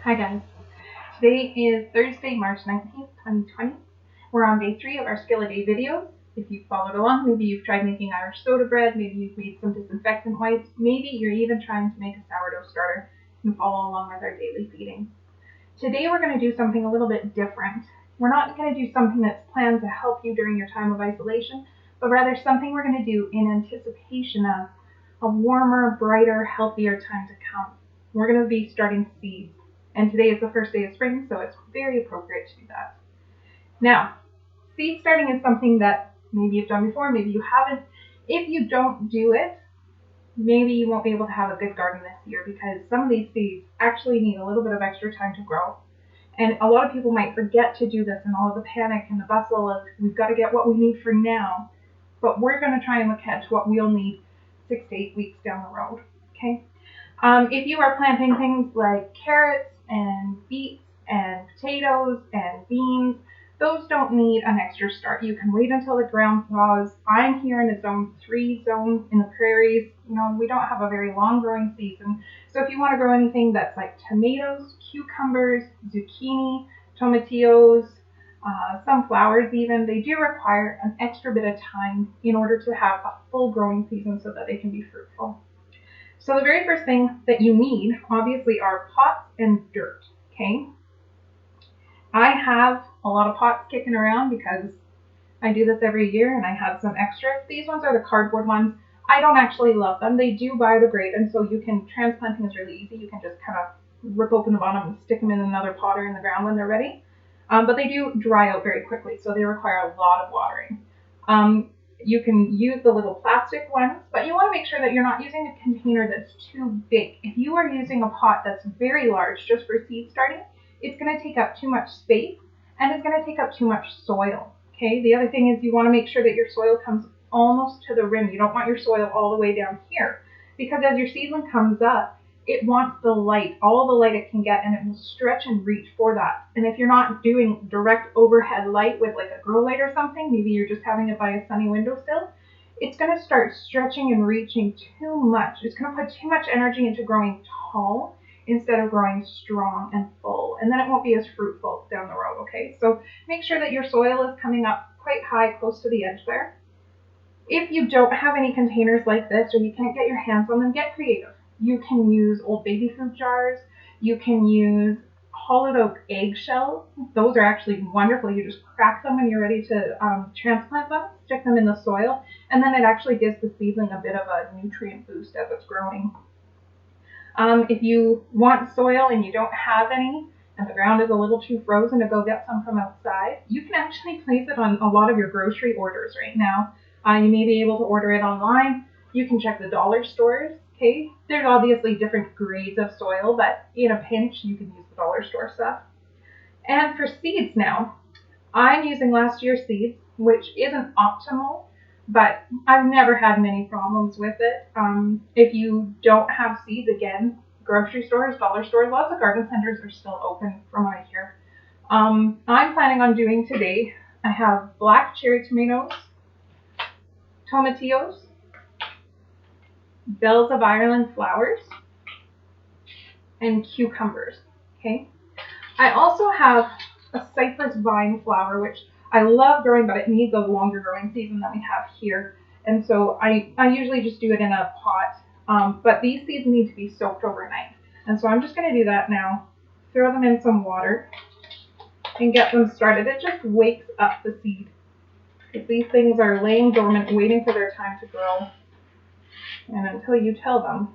Hi guys. Today is Thursday, March 19th, 2020. We're on day 3 of our Skill a Day videos. If you've followed along, maybe you've tried making Irish soda bread, maybe you've made some disinfectant wipes, maybe you're even trying to make a sourdough starter and follow along with our daily feeding. Today we're going to do something a little bit different. We're not going to do something that's planned to help you during your time of isolation, but rather something we're going to do in anticipation of a warmer, brighter, healthier time to come. We're going to be starting seeds. And today is the first day of spring, so it's very appropriate to do that. Now, seed starting is something that maybe you've done before, maybe you haven't. If you don't do it, maybe you won't be able to have a good garden this year because some of these seeds actually need a little bit of extra time to grow. And a lot of people might forget to do this in all of the panic and the bustle of we've got to get what we need for now. But we're going to try and look ahead to what we'll need 6 to 8 weeks down the road. Okay. If you are planting things like carrots and beets and potatoes and beans, those don't need an extra start. You can wait until the ground thaws. I'm here in a zone 3 zone in the prairies. We don't have a very long growing season. So if you want to grow anything that's like tomatoes, cucumbers, zucchini, tomatillos, some flowers even, they do require an extra bit of time in order to have a full growing season so that they can be fruitful. So the very first thing that you need, obviously, are pots and dirt, okay? I have a lot of pots kicking around because I do this every year and I have some extras. These ones are the cardboard ones. I don't actually love them. They do biodegrade, and so transplanting is really easy. You can just kind of rip open the bottom and stick them in another pot or in the ground when they're ready. But they do dry out very quickly, so they require a lot of watering. You can use the little plastic ones, but you want to make sure that you're not using a container that's too big. If you are using a pot that's very large just for seed starting, it's going to take up too much space and it's going to take up too much soil. Okay. The other thing is you want to make sure that your soil comes almost to the rim. You don't want your soil all the way down here because as your seedling comes up, it wants the light, all the light it can get, and it will stretch and reach for that. And if you're not doing direct overhead light with like a grow light or something, maybe you're just having it by a sunny windowsill, it's going to start stretching and reaching too much. It's going to put too much energy into growing tall instead of growing strong and full. And then it won't be as fruitful down the road, okay? So make sure that your soil is coming up quite high, close to the edge there. If you don't have any containers like this or you can't get your hands on them, get creative. You can use old baby food jars. You can use hollowed oak eggshells. Those are actually wonderful. You just crack them when you're ready to transplant them, stick them in the soil, and then it actually gives the seedling a bit of a nutrient boost as it's growing. If you want soil and you don't have any, and the ground is a little too frozen to go get some from outside, you can actually place it on a lot of your grocery orders right now. You may be able to order it online. You can check the dollar stores. Okay, there's obviously different grades of soil, but in a pinch, you can use the dollar store stuff. And for seeds now, I'm using last year's seeds, which isn't optimal, but I've never had many problems with it. If you don't have seeds, again, grocery stores, dollar stores, lots of garden centers are still open from what I hear. I'm planning on doing today, I have black cherry tomatoes, tomatillos, bells of Ireland flowers, and cucumbers. Okay. I also have a cypress vine flower, which I love growing, but it needs a longer growing season than we have here. And so I usually just do it in a pot. But these seeds need to be soaked overnight. And so I'm just going to do that now. Throw them in some water and get them started. It just wakes up the seed. If these things are laying dormant, waiting for their time to grow, and until you tell them,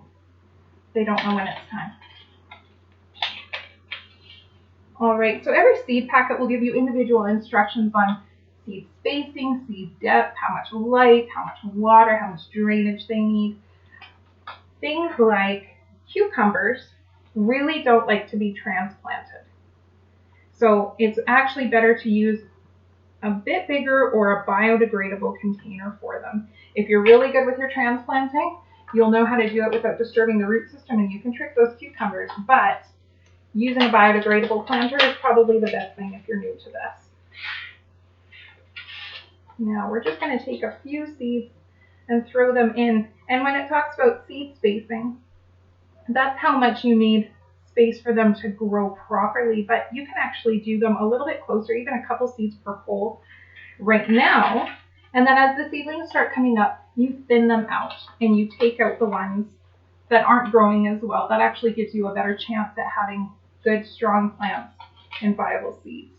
they don't know when it's time. All right, so every seed packet will give you individual instructions on seed spacing, seed depth, how much light, how much water, how much drainage they need. Things like cucumbers really don't like to be transplanted. So it's actually better to use a bit bigger or a biodegradable container for them. If you're really good with your transplanting, you'll know how to do it without disturbing the root system and you can trick those cucumbers, but using a biodegradable planter is probably the best thing if you're new to this. Now we're just going to take a few seeds and throw them in. And when it talks about seed spacing, that's how much you need space for them to grow properly, but you can actually do them a little bit closer, even a couple seeds per hole right now. And then as the seedlings start coming up, you thin them out and you take out the ones that aren't growing as well. That actually gives you a better chance at having good, strong plants and viable seeds.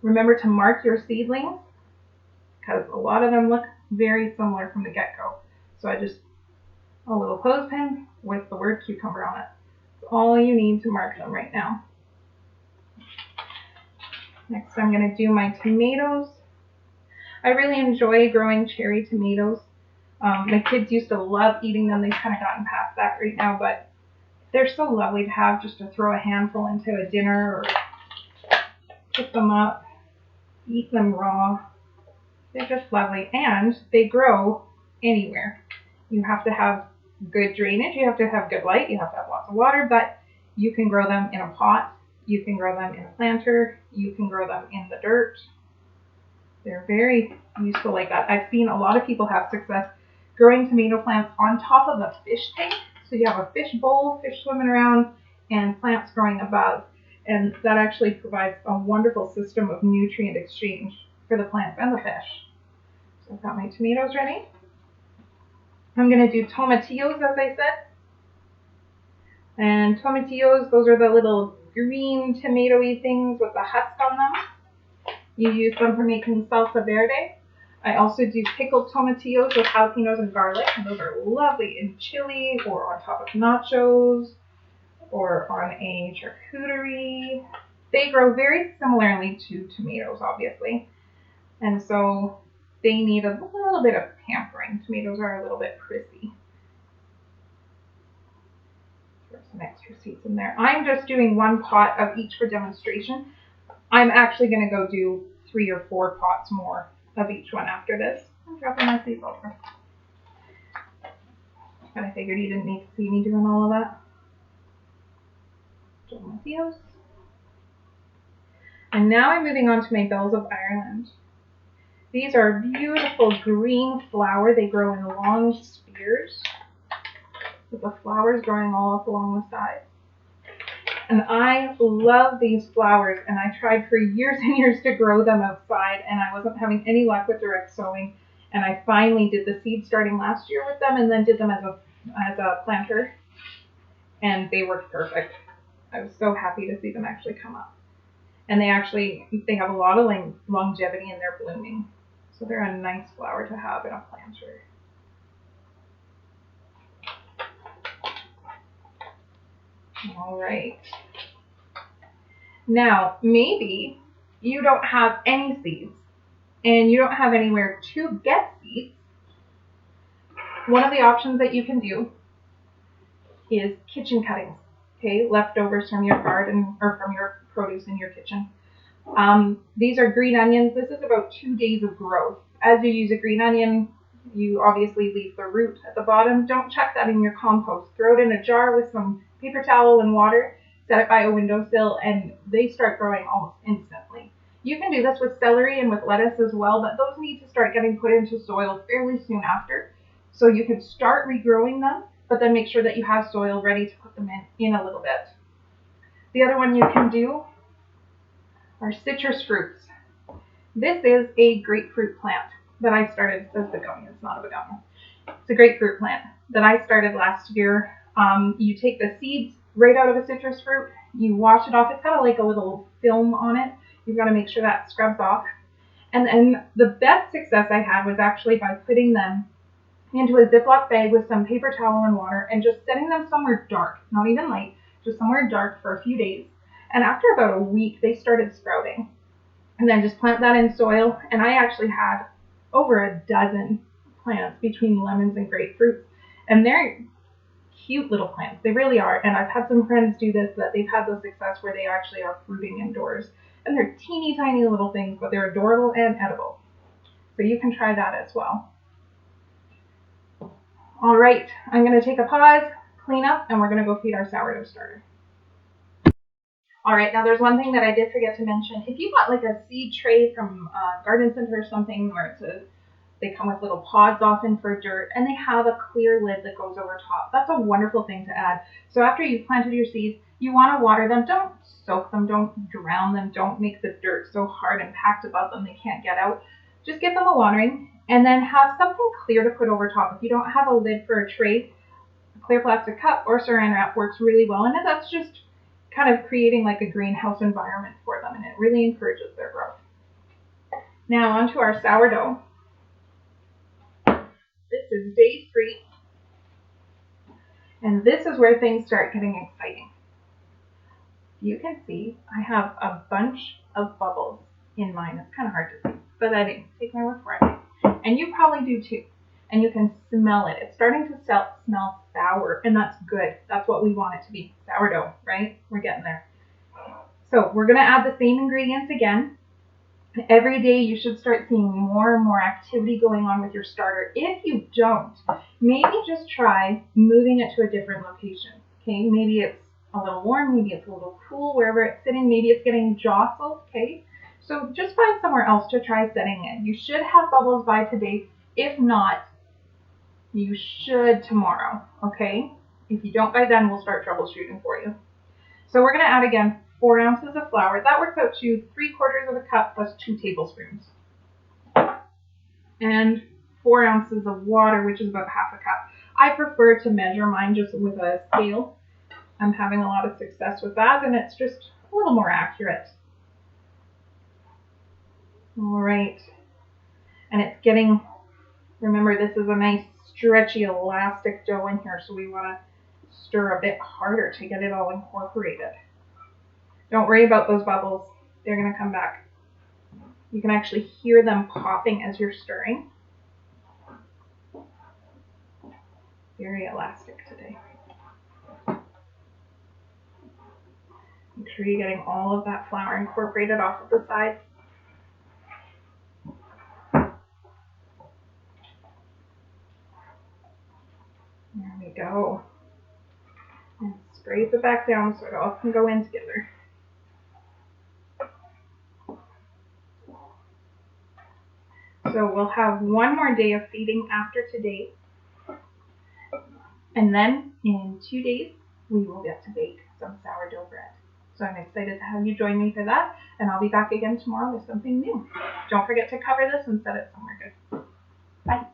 Remember to mark your seedlings because a lot of them look very similar from the get-go. So I just, a little clothespin with the word cucumber on it. That's all you need to mark them right now. Next I'm going to do my tomatoes. I really enjoy growing cherry tomatoes. My kids used to love eating them. They've kind of gotten past that right now, but they're so lovely to have just to throw a handful into a dinner or pick them up, eat them raw. They're just lovely, and they grow anywhere. You have to have good drainage, you have to have good light, you have to have lots of water, but you can grow them in a pot, you can grow them in a planter, you can grow them in the dirt. They're very useful like that. I've seen a lot of people have success growing tomato plants on top of a fish tank. So you have a fish bowl, fish swimming around, and plants growing above. And that actually provides a wonderful system of nutrient exchange for the plants and the fish. So I've got my tomatoes ready. I'm going to do tomatillos, as I said. And tomatillos, those are the little green tomatoey things with the husk on them. You use them for making salsa verde. I also do pickled tomatillos with jalapenos and garlic, and those are lovely in chili or on top of nachos or on a charcuterie. They grow very similarly to tomatoes, obviously, and so they need a little bit of pampering. Tomatoes are a little bit prissy. Throw some extra seeds in there. I'm just doing one pot of each for demonstration. I'm actually going to go do 3 or 4 pots more of each one after this. I'm dropping my seeds over. But I figured you didn't need to see me doing all of that. Tomatillos. And now I'm moving on to my bells of Ireland. These are beautiful green flower. They grow in long spears with the flowers growing all up along the sides. And I love these flowers, and I tried for years and years to grow them outside, and I wasn't having any luck with direct sowing. And I finally did the seed starting last year with them, and then did them as a planter, and they worked perfect. I was so happy to see them actually come up. And they have a lot of longevity in their blooming, so they're a nice flower to have in a planter. All right. Now, maybe you don't have any seeds and you don't have anywhere to get seeds. One of the options that you can do is kitchen cuttings, okay, leftovers from your garden or from your produce in your kitchen. These are green onions. This is about 2 days of growth. As you use a green onion, you obviously leave the root at the bottom. Don't chuck that in your compost. Throw it in a jar with some paper towel and water, set it by a windowsill, and they start growing almost instantly. You can do this with celery and with lettuce as well, but those need to start getting put into soil fairly soon after. So you can start regrowing them, but then make sure that you have soil ready to put them in a little bit. The other one you can do are citrus fruits. This is a grapefruit plant that I started. It says begonia, it's not a begonia. It's a grapefruit plant that I started last year. You take the seeds right out of a citrus fruit, you wash it off. It's got like a little film on it. You've got to make sure that scrubs off. And then the best success I had was actually by putting them into a Ziploc bag with some paper towel and water and just setting them somewhere dark, not even light, just somewhere dark for a few days. And after about a week, they started sprouting. And then just plant that in soil. And I actually had over a dozen plants between lemons and grapefruits. And they're cute little plants. They really are. And I've had some friends do this that they've had the success where they actually are fruiting indoors. And they're teeny tiny little things, but they're adorable and edible. So you can try that as well. All right, I'm going to take a pause, clean up, and we're going to go feed our sourdough starter. All right, now there's one thing that I did forget to mention. If you got like a seed tray from a garden center or something, or They come with little pods often for dirt, and they have a clear lid that goes over top. That's a wonderful thing to add. So after you've planted your seeds, you want to water them. Don't soak them, don't drown them, don't make the dirt so hard and packed above them they can't get out. Just give them a watering, and then have something clear to put over top. If you don't have a lid for a tray, a clear plastic cup or saran wrap works really well, and that's just kind of creating like a greenhouse environment for them, and it really encourages their growth. Now onto our sourdough. This is day 3, and this is where things start getting exciting. You can see I have a bunch of bubbles in mine. It's kind of hard to see, but I didn't. Take my word for it. And you probably do too. And you can smell it. It's starting to smell sour, and that's good. That's what we want it to be, sourdough, right? We're getting there. So we're going to add the same ingredients again. Every day you should start seeing more and more activity going on with your starter. If you don't, maybe just try moving it to a different location. Okay, maybe it's a little warm, maybe it's a little cool, wherever it's sitting, maybe it's getting jostled. Okay, so just find somewhere else to try setting it. You should have bubbles by today. If not, you should tomorrow. Okay, if you don't by then, we'll start troubleshooting for you. So we're going to add again 4 ounces of flour. That works out to 3/4 of a cup plus 2 tablespoons. And 4 ounces of water, which is about half a cup. I prefer to measure mine just with a scale. I'm having a lot of success with that, and it's just a little more accurate. All right. And it's getting, remember, this is a nice stretchy elastic dough in here, so we want to stir a bit harder to get it all incorporated. Don't worry about those bubbles. They're going to come back. You can actually hear them popping as you're stirring. Very elastic today. Make sure you're getting all of that flour incorporated off of the sides. There we go. And scrape it back down so it all can go in together. So we'll have one more day of feeding after today. And then in 2 days, we will get to bake some sourdough bread. So I'm excited to have you join me for that. And I'll be back again tomorrow with something new. Don't forget to cover this and set it somewhere good. Bye.